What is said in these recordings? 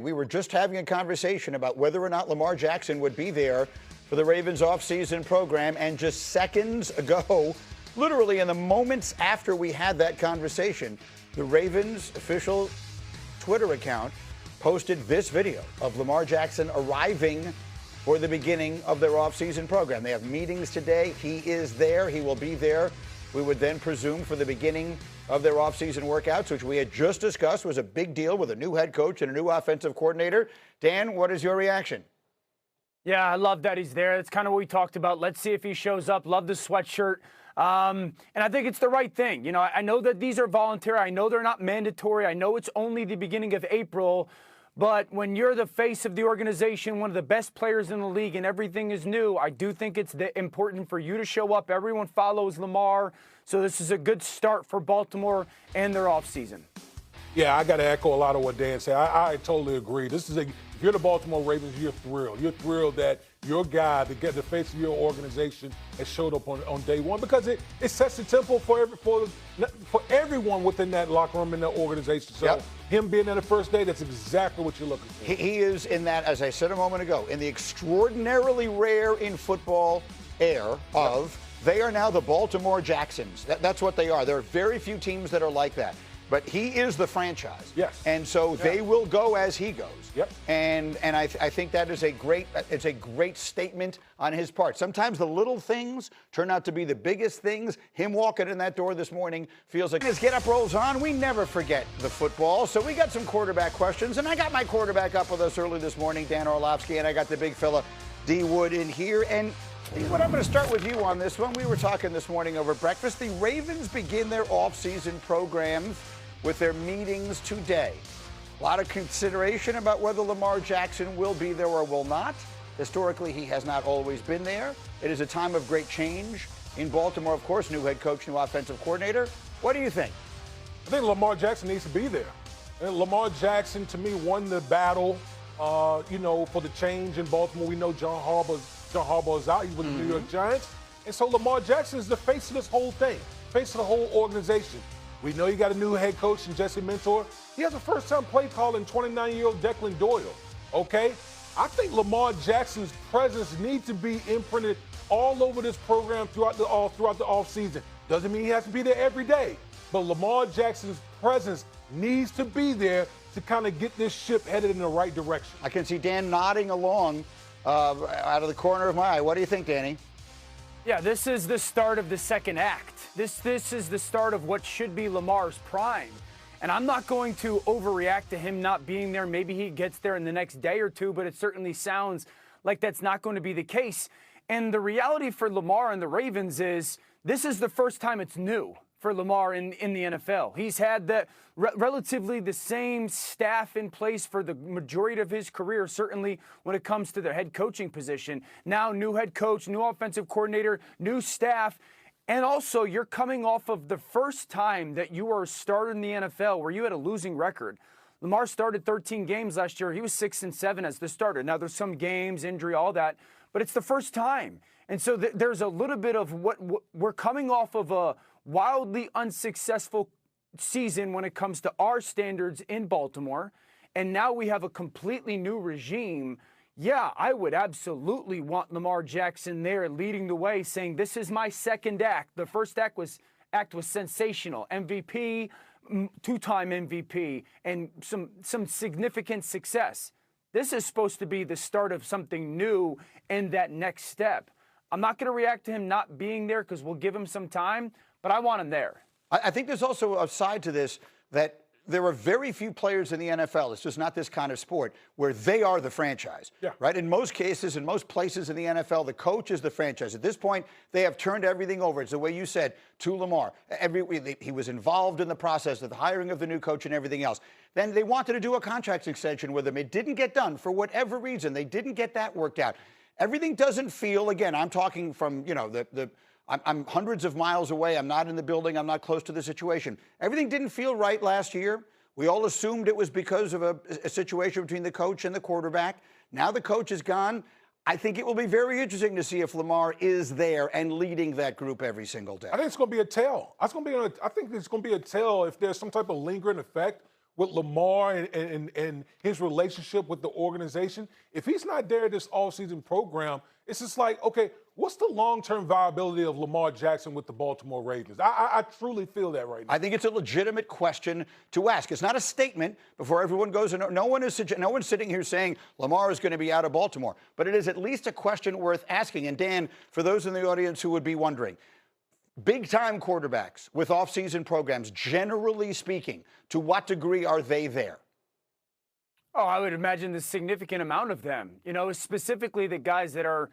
We were just having a conversation about whether or not Lamar Jackson would be there for the Ravens offseason program, and just seconds ago, literally in the moments after we had that conversation, the Ravens official Twitter account posted this video of Lamar Jackson arriving for the beginning of their offseason program. They have meetings today. He is there. He will be there. We would then presume for the beginning of their offseason workouts, which we had just discussed was a big deal with a new head coach and a new offensive coordinator. Dan, what is your reaction? Yeah, I love that he's there. That's kind of what we talked about. Let's see if he shows up. Love the sweatshirt. And I think it's the right thing. You know, I know that these are voluntary. I know they're not mandatory. I know it's only the beginning of April. But when you're the face of the organization, one of the best players in the league, and everything is new, I do think it's important for you to show up. Everyone follows Lamar. So this is a good start for Baltimore and their offseason. Yeah, I got to echo a lot of what Dan said. I totally agree. If you're the Baltimore Ravens, you're thrilled. You're thrilled that your guy, the face of your organization, has showed up on day one, because it sets the tempo for everyone within that locker room and that organization. So him being there the first day, that's exactly what you're looking for. He is in that, as I said a moment ago, in the extraordinarily rare in football air of they are now the Baltimore Jacksons. That's what they are. There are very few teams that are like that. But he is the franchise. Yes. And so they will go as he goes. Yep. And I think that is a great statement on his part. Sometimes the little things turn out to be the biggest things. Him walking in that door this morning feels like his get-up rolls on. We never forget the football. So we got some quarterback questions. And I got my quarterback up with us early this morning, Dan Orlovsky, and I got the big fella, D. Wood, in here. And what I'm going to start with you on this one. We were talking this morning over breakfast. The Ravens begin their offseason programs with their meetings today. A lot of consideration about whether Lamar Jackson will be there or will not. Historically, he has not always been there. It is a time of great change in Baltimore, of course, new head coach, new offensive coordinator. What do you think? I think Lamar Jackson needs to be there. And Lamar Jackson, to me, won the battle, for the change in Baltimore. We know John Harbaugh is out. He's with the New York Giants. And so Lamar Jackson is the face of this whole thing, face of the whole organization. We know you got a new head coach in Jesse Mentor. He has a first-time play call in 29-year-old Declan Doyle, okay? I think Lamar Jackson's presence needs to be imprinted all over this program throughout the offseason. Doesn't mean he has to be there every day, but Lamar Jackson's presence needs to be there to kind of get this ship headed in the right direction. I can see Dan nodding along out of the corner of my eye. What do you think, Danny? Yeah, this is the start of the second act. This is the start of what should be Lamar's prime. And I'm not going to overreact to him not being there. Maybe he gets there in the next day or two, but it certainly sounds like that's not going to be the case. And the reality for Lamar and the Ravens is this is the first time it's new for Lamar in the NFL. He's had relatively the same staff in place for the majority of his career, certainly when it comes to the head coaching position. Now, new head coach, new offensive coordinator, new staff. And also, you're coming off of the first time that you were a starter in the NFL where you had a losing record. Lamar started 13 games last year. He was 6-7 as the starter. Now, there's some games, injury, all that, but it's the first time. And so there's a little bit of what we're coming off of a wildly unsuccessful season when it comes to our standards in Baltimore. And now we have a completely new regime. Yeah, I would absolutely want Lamar Jackson there leading the way, saying this is my second act. The first act was sensational. MVP, two-time MVP, and some significant success. This is supposed to be the start of something new and that next step. I'm not going to react to him not being there because we'll give him some time, but I want him there. I think there's also a side to this that there are very few players in the NFL, it's just not this kind of sport, where they are the franchise, right? In most cases, in most places in the NFL, the coach is the franchise. At this point, they have turned everything over. It's the way you said, to Lamar. He was involved in the process of the hiring of the new coach and everything else. Then they wanted to do a contract extension with him. It didn't get done for whatever reason. They didn't get that worked out. Everything doesn't feel, again, I'm talking from, I'm hundreds of miles away. I'm not in the building. I'm not close to the situation. Everything didn't feel right last year. We all assumed it was because of a situation between the coach and the quarterback. Now the coach is gone. I think it will be very interesting to see if Lamar is there and leading that group every single day. I think it's going to be a tell. I think it's going to be a tell if there's some type of lingering effect with Lamar and his relationship with the organization, if he's not there this offseason program, it's just like, okay, what's the long-term viability of Lamar Jackson with the Baltimore Ravens? I truly feel that right now. I think it's a legitimate question to ask. It's not a statement before everyone goes. No one's sitting here saying Lamar is going to be out of Baltimore, but it is at least a question worth asking. And Dan, for those in the audience who would be wondering, big-time quarterbacks with offseason programs, generally speaking, to what degree are they there? Oh, I would imagine the significant amount of them, specifically the guys that are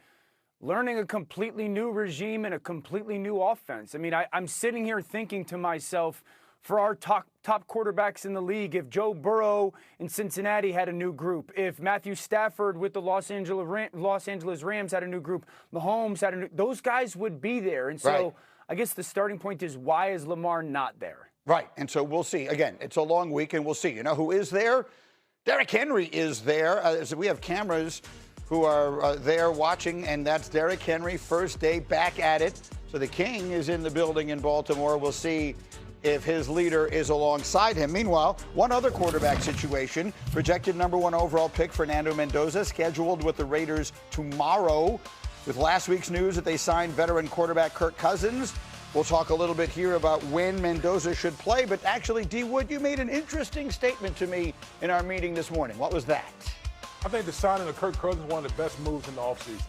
learning a completely new regime and a completely new offense. I mean, I'm sitting here thinking to myself, for our top quarterbacks in the league, if Joe Burrow in Cincinnati had a new group, if Matthew Stafford with the Los Angeles Rams had a new group, Mahomes had a new, those guys would be there. And so right. I guess the starting point is, why is Lamar not there? Right, and so we'll see. Again, it's a long week, and we'll see. You know who is there? Derrick Henry is there. So we have cameras who are there watching, and that's Derrick Henry, first day back at it. So the King is in the building in Baltimore. We'll see if his leader is alongside him. Meanwhile, one other quarterback situation, projected #1 overall pick Fernando Mendoza, scheduled with the Raiders tomorrow, with last week's news that they signed veteran quarterback Kirk Cousins. We'll talk a little bit here about when Mendoza should play, but actually, D. Wood, you made an interesting statement to me in our meeting this morning. What was that? I think the signing of Kirk Cousins is one of the best moves in the offseason.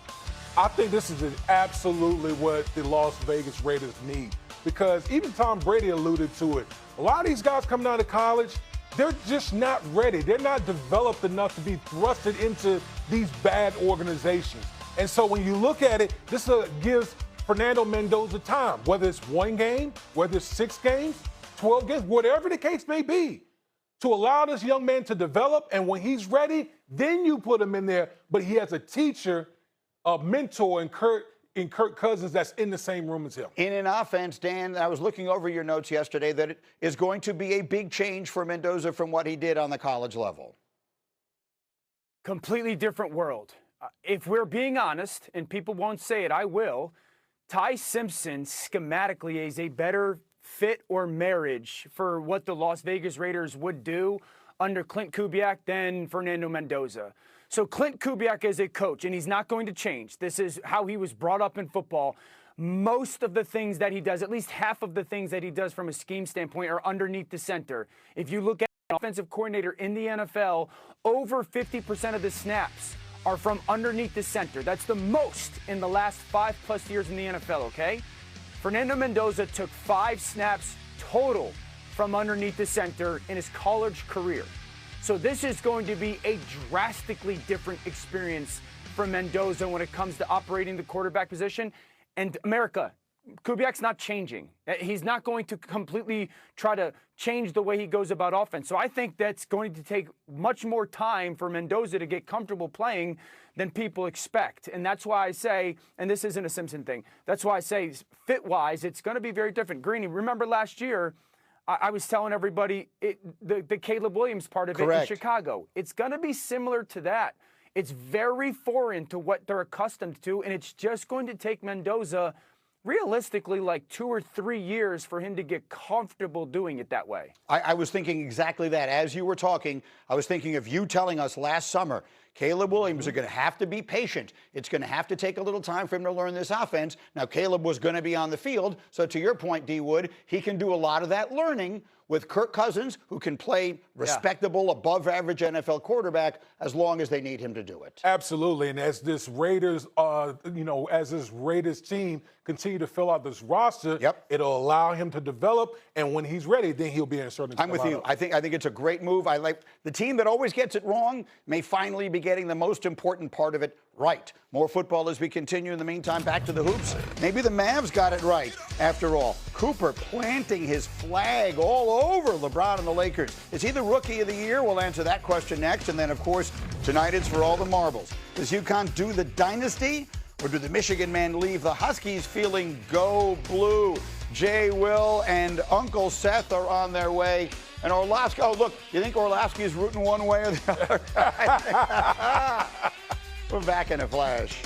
I think this is absolutely what the Las Vegas Raiders need, because even Tom Brady alluded to it. A lot of these guys coming out of college, they're just not ready. They're not developed enough to be thrusted into these bad organizations. And so when you look at it, this gives Fernando Mendoza time, whether it's 1 game, whether it's 6 games, 12 games, whatever the case may be, to allow this young man to develop. And when he's ready, then you put him in there. But he has a teacher, a mentor in Kirk Cousins that's in the same room as him. In an offense, Dan, I was looking over your notes yesterday that it is going to be a big change for Mendoza from what he did on the college level. Completely different world. If we're being honest, and people won't say it, I will, Ty Simpson schematically is a better fit or marriage for what the Las Vegas Raiders would do under Clint Kubiak than Fernando Mendoza. So Clint Kubiak is a coach, and he's not going to change. This is how he was brought up in football. Most of the things that he does, at least half of the things that he does from a scheme standpoint, are underneath the center. If you look at an offensive coordinator in the NFL, over 50% of the snaps are from underneath the center. That's the most in the last 5+ years in the NFL, okay? Fernando Mendoza took 5 snaps total from underneath the center in his college career. So this is going to be a drastically different experience for Mendoza when it comes to operating the quarterback position. And America, Kubiak's not changing. He's not going to completely try to change the way he goes about offense. So I think that's going to take much more time for Mendoza to get comfortable playing than people expect. And that's why I say, and this isn't a Simpson thing, that's why I say fit-wise, it's going to be very different. Greeny, remember last year, I was telling everybody the Caleb Williams part of Correct. it in Chicago. It's going to be similar to that. It's very foreign to what they're accustomed to, and it's just going to take Mendoza realistically like 2 or 3 years for him to get comfortable doing it that way. I was thinking exactly that. As you were talking, I was thinking of you telling us last summer, Caleb Williams are going to have to be patient. It's going to have to take a little time for him to learn this offense. Now, Caleb was going to be on the field. So to your point, D. Wood, he can do a lot of that learning with Kirk Cousins, who can play respectable, above-average NFL quarterback as long as they need him to do it. Absolutely, and as this Raiders, as this Raiders team continue to fill out this roster, it'll allow him to develop, and when he's ready, then he'll be inserted. I'm with you. I think it's a great move. I like the team that always gets it wrong may finally be getting the most important part of it right. More football as we continue. In the meantime, back to the hoops. Maybe the Mavs got it right after all. Cooper planting his flag all over LeBron and the Lakers. Is he the Rookie of the Year? We'll answer that question next. And then, of course, tonight it's for all the marbles. Does UConn do the dynasty, or do the Michigan men leave the Huskies feeling go blue? Jay, Will, and Uncle Seth are on their way. And Orlovsky, oh, look, you think Orlovsky is rooting one way or the other? We're back in a flash.